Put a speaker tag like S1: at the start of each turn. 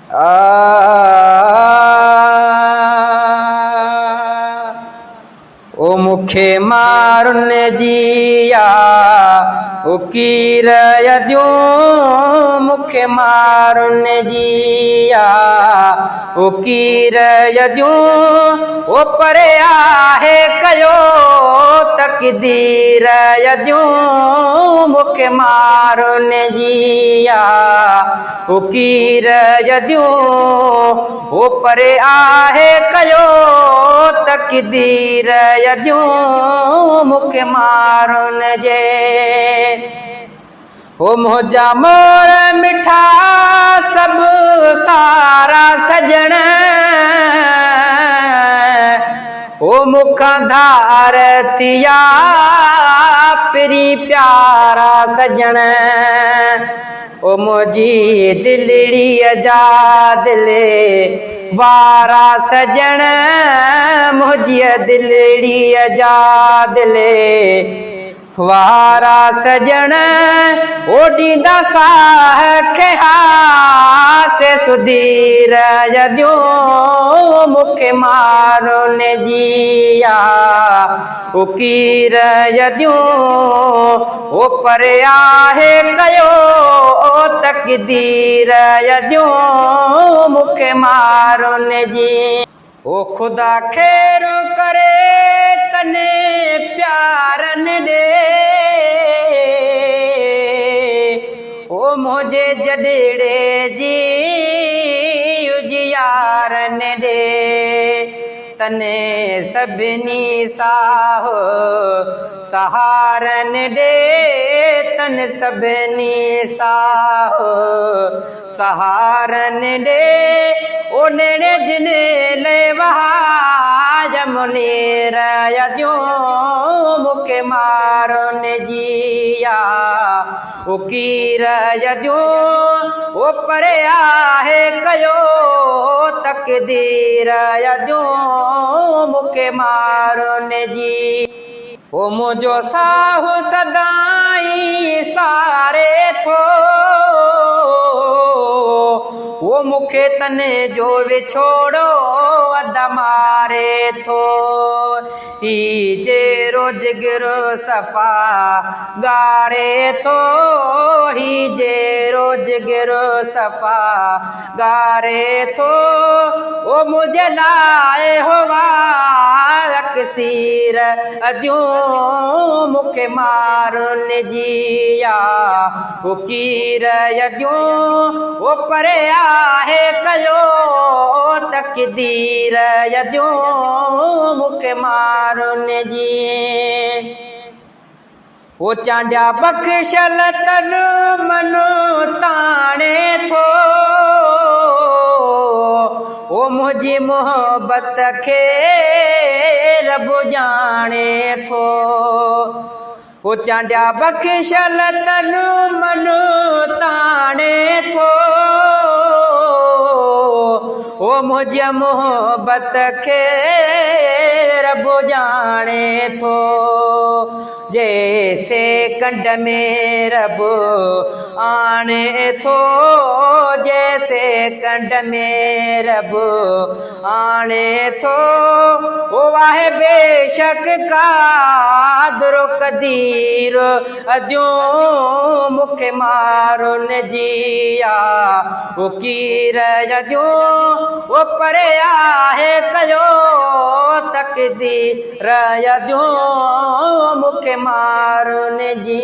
S1: ओ मुखे मारुन जिया ओ कीर यद्यूं मुखे मारुन जिया ओ कीर यद्यूं ओ परे आहे कयो तकदीर यद्यूं मुखे मारुन जिया ओ कीर यद्यूं ओ परे आहे कयो तकदीर यद्यूं मुखे मारुन जे ओ मुझा मोर मिठा सब सारा सजण ओ मुखा धार थिया पिरी प्यारा सजण ओ मुझी दिलड़ी जा दिले वारा सजण मुझी दिलड़ी जा दिले वारा सजण ओडींदा साह खेहा से सुधीर यद्यूं मुखे मारुन जिया ओ कीर यद्यूं ओ परे आहे कयो तकदीर यद्यूं मुखे मारुन जी ओ खुदा खैर करे तने प्यारन दे ओ मुझे जडेड़े जी उजियारन दे तने सभिनी साहो सहारन दे तन सभिनी साहो सहारन दे ओ नेड़े जिने ले वहा मुनीर यद्यूं मुखे मारुन जिया ओ कीर यद्यूं ओ परे आहे कयो तकदीर यद्यूं मुखे मारुन जी ओ मुझो साहु सदाई सारे थो वो मुखे तने जो विछोड़ो अद मारे थो ही जे रोज गिरो सफ़ा गारे थो ही जे रोज गिरो सफ़ा गारे थो ओ मुझे लाए होवा अक्सीर अद्यूं मुखे मारुन जिया ओ कीर यद्यूं ओ परे आहे कयो तकदीर यद्यूं मुखे मारुन जी ओ चांडिया बख्शल तन मनो ताणे थो ओ मुझी मोहब्बत खे रब जाने थो ओ चांडिया बख्शल तन मनो ताणे थो ओ मुझे मोहब्बत खे रब जाने थो जैसे कंड में रब आने थो जैसे कंड में रब आने थो ओ वाहे बेशक कादर कदीर अद्यूं मुखे मारुन जिया ओ कीर यद्यूं ओ परे आहे कयो तकदीर यद्यूं मुखे मारुन जी